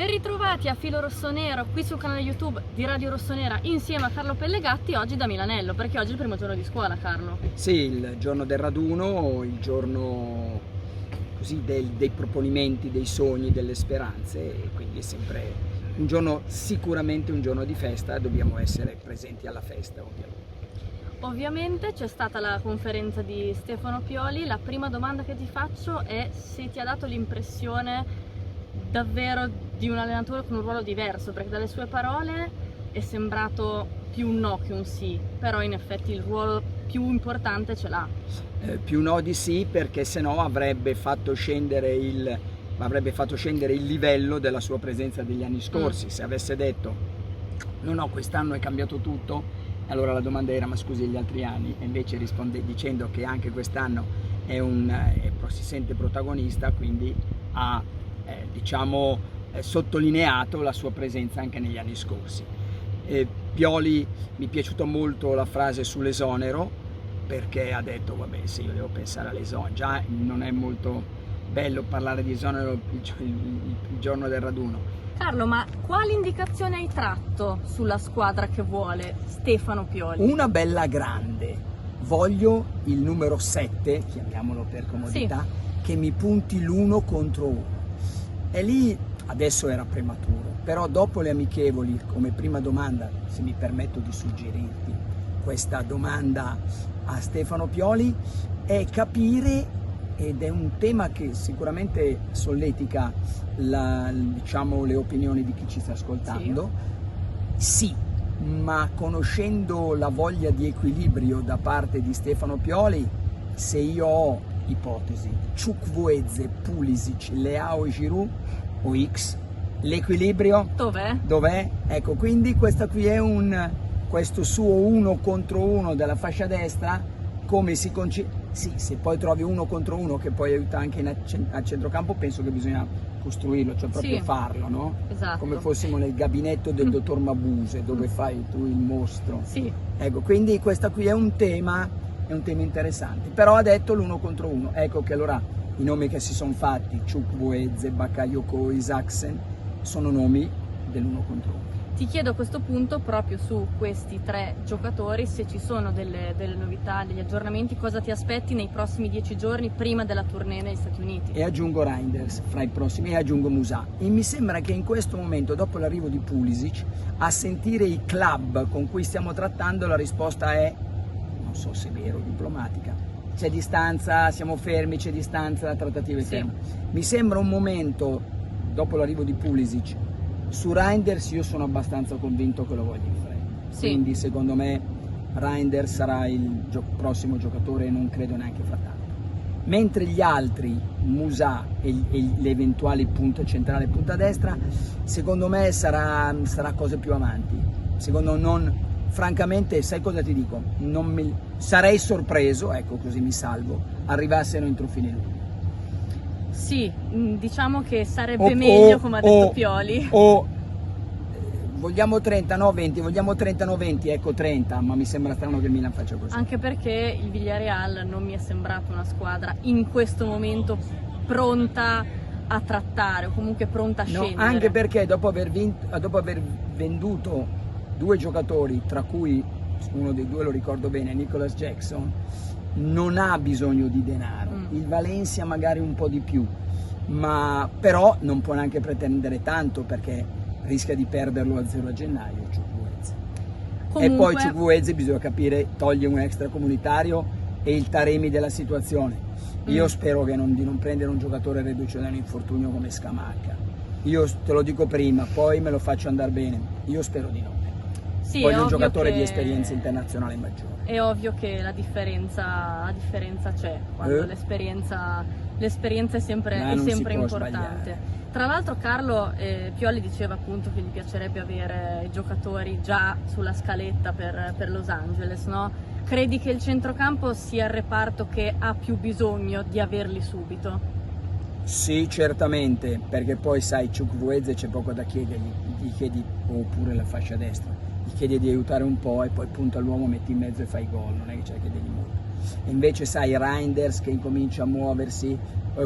Ben ritrovati a Filo Rossonero qui sul canale YouTube di Radio Rossonera insieme a Carlo Pellegatti, oggi da Milanello, perché oggi è il primo giorno di scuola, Carlo. Sì, il giorno del raduno, il giorno così dei proponimenti, dei sogni, delle speranze, e quindi è sempre un giorno, sicuramente un giorno di festa, e dobbiamo essere presenti alla festa, ovviamente. Ovviamente c'è stata la conferenza di Stefano Pioli. La prima domanda che ti faccio è se ti ha dato l'impressione davvero di un allenatore con un ruolo diverso, perché dalle sue parole è sembrato più un no che un sì, però in effetti il ruolo più importante ce l'ha. Più no di sì, perché sennò avrebbe fatto scendere il livello della sua presenza degli anni scorsi. Se avesse detto no, quest'anno è cambiato tutto, allora la domanda era: ma scusi, gli altri anni? E invece risponde dicendo che anche quest'anno si sente protagonista, quindi ha sottolineato la sua presenza anche negli anni scorsi. Pioli, mi è piaciuta molto la frase sull'esonero, perché ha detto vabbè, sì, io devo pensare all'esonero, già non è molto bello parlare di esonero il giorno del raduno. Carlo, ma quali indicazioni hai tratto sulla squadra che vuole Stefano Pioli? Una bella grande, voglio il numero 7, chiamiamolo per comodità, sì, che mi punti l'1 contro 1. E lì adesso era prematuro, però dopo le amichevoli, come prima domanda, se mi permetto di suggerirti questa domanda a Stefano Pioli, è capire, ed è un tema che sicuramente solletica le opinioni di chi ci sta ascoltando, sì, ma conoscendo la voglia di equilibrio da parte di Stefano Pioli, se io ho ipotesi Chukwueze, Pulisic, Leao e Giroud o X, l'equilibrio dov'è? Ecco, quindi questa qui è questo suo 1 contro 1 della fascia destra, come si sì, se poi trovi 1 contro 1 che poi aiuta anche a centrocampo, penso che bisogna costruirlo, cioè proprio farlo, no? Esatto. Come fossimo nel gabinetto del dottor Mabuse, dove fai tu il mostro. Sì. Ecco, quindi questa qui è un tema interessante, però ha detto l'1 contro 1, ecco che allora i nomi che si sono fatti, Chukwueze, Bakayoko, Isaksen, sono nomi dell'1 contro 1. Ti chiedo a questo punto, proprio su questi 3 giocatori, se ci sono delle novità, degli aggiornamenti, cosa ti aspetti nei prossimi 10 giorni prima della tournée negli Stati Uniti? E aggiungo Reinders fra i prossimi, e aggiungo Musà. E mi sembra che in questo momento, dopo l'arrivo di Pulisic, a sentire i club con cui stiamo trattando, la risposta è, non so se è vero, diplomatica. C'è distanza, siamo fermi, c'è distanza, la trattativa è ferma. Mi sembra un momento, dopo l'arrivo di Pulisic, su Reinders io sono abbastanza convinto che lo voglia in fretta. Quindi secondo me Reinders sarà il prossimo giocatore, non credo neanche fra tanto. Mentre gli altri, Musà e le eventuali punta centrale e punta destra, secondo me sarà cose più avanti. Secondo francamente, sai cosa ti dico? Sarei sorpreso, ecco, così mi salvo, arrivassero entro fine luglio. Sì, diciamo che sarebbe meglio, come ha detto Pioli. Vogliamo 30, no 20, vogliamo 30, no 20, ecco 30, ma mi sembra strano che il Milan faccia così. Anche perché il Villarreal non mi è sembrato una squadra in questo momento pronta a trattare, o comunque pronta a scendere. No, anche perché dopo aver venduto 2 giocatori, tra cui uno dei 2 lo ricordo bene, Nicolas Jackson, non ha bisogno di denaro. Il Valencia magari un po' di più, ma però non può neanche pretendere tanto, perché rischia di perderlo a 0 a gennaio Chukwueze. E poi Chukwueze bisogna capire, toglie un extracomunitario e il Taremi della situazione. Io spero di non prendere un giocatore reduce da un infortunio come Scamacca. Io te lo dico prima, poi me lo faccio andare bene. Io spero di no. Sì, voglio un giocatore di esperienza internazionale maggiore. È ovvio che la differenza c'è, quando l'esperienza è sempre importante. Sbagliare. Tra l'altro Carlo, Pioli diceva appunto che gli piacerebbe avere giocatori già sulla scaletta per Los Angeles, no? Credi che il centrocampo sia il reparto che ha più bisogno di averli subito? Sì, certamente, perché poi sai, Chukwueze c'è poco da chiedergli, gli chiedi, oppure la fascia destra, gli chiedi di aiutare un po' e poi punta all'uomo, metti in mezzo e fai gol, non è che c'è che chiedergli molto. E invece sai Reinders che incomincia a muoversi,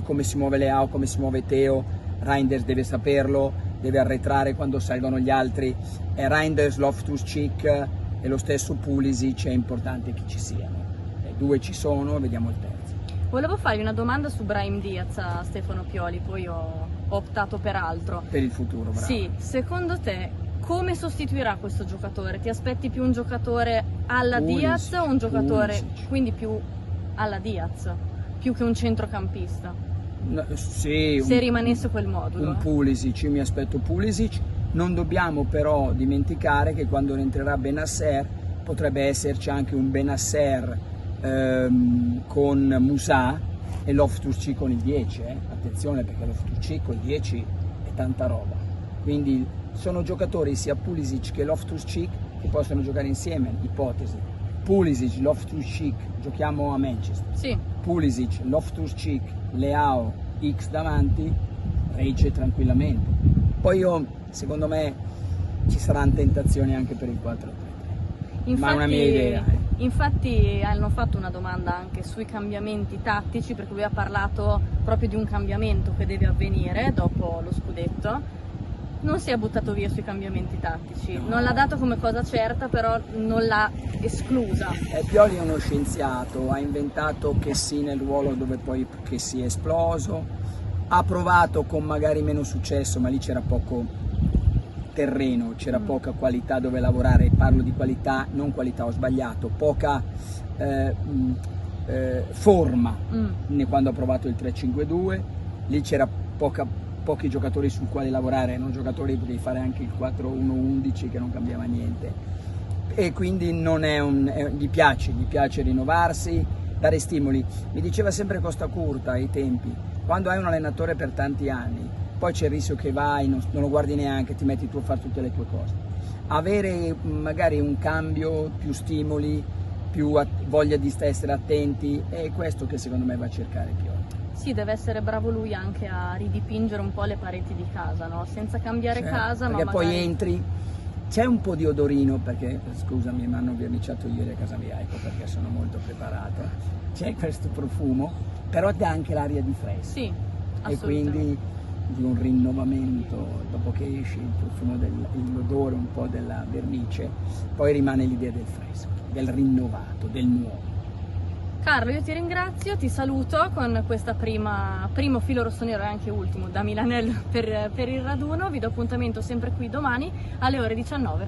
come si muove Leao, come si muove Teo, Reinders deve saperlo, deve arretrare quando salgono gli altri, e Reinders, Loftus-Cheek e lo stesso Pulisic, è importante che ci siano. 2 ci sono, vediamo il terzo. Volevo fargli una domanda su Brahim Diaz a Stefano Pioli, poi ho optato per altro. Per il futuro, bravo. Sì, secondo te come sostituirà questo giocatore? Ti aspetti più un giocatore alla Diaz o un giocatore quindi più alla Diaz, più che un centrocampista? No, sì, se rimanesse quel modulo. Un Pulisic, io mi aspetto Pulisic. Non dobbiamo però dimenticare che quando rientrerà Bennacer potrebbe esserci anche un Bennacer con Musà e Loftus-Cheek con il 10, attenzione, perché Loftus-Cheek con il 10 è tanta roba, quindi sono giocatori sia Pulisic che Loftus-Cheek che possono giocare insieme, ipotesi. Pulisic, Loftus-Cheek, giochiamo a Manchester, sì. Pulisic, Loftus-Cheek, Leao, X davanti, regge tranquillamente. Poi secondo me ci saranno tentazioni anche per il 4-3-3, ma è una mia idea. Infatti hanno fatto una domanda anche sui cambiamenti tattici, perché lui ha parlato proprio di un cambiamento che deve avvenire dopo lo scudetto. Non si è buttato via sui cambiamenti tattici, no. Non l'ha dato come cosa certa, però non l'ha esclusa. Pioli è uno scienziato, ha inventato Kessie nel ruolo dove poi Kessie è esploso, ha provato con magari meno successo, ma lì c'era poco terreno, c'era poca qualità dove lavorare. Parlo di qualità, non qualità, ho sbagliato, poca forma quando ho provato il 3-5-2, lì c'era pochi giocatori sul quale lavorare, non giocatori, potevi fare anche il 4-1-11 che non cambiava niente, e quindi non è gli piace rinnovarsi, dare stimoli. Mi diceva sempre Costa Curta ai tempi, quando hai un allenatore per tanti anni poi c'è il rischio che vai, non lo guardi neanche, ti metti tu a fare tutte le tue cose. Avere magari un cambio, più stimoli, più voglia di essere attenti, è questo che secondo me va a cercare Pioli. Sì, deve essere bravo lui anche a ridipingere un po' le pareti di casa, no? Senza cambiare casa, perché ma poi magari... entri, c'è un po' di odorino, perché scusami, mi hanno verniciato ieri a casa mia, ecco perché sono molto preparato, c'è questo profumo, però dà anche l'aria di fresco. Sì, e quindi di un rinnovamento, dopo che esci il profumo l'odore un po' della vernice, poi rimane l'idea del fresco, del rinnovato, del nuovo. Carlo, io ti ringrazio, ti saluto con questa primo filo rossonero e anche ultimo da Milanello per il raduno. Vi do appuntamento sempre qui domani alle ore 19.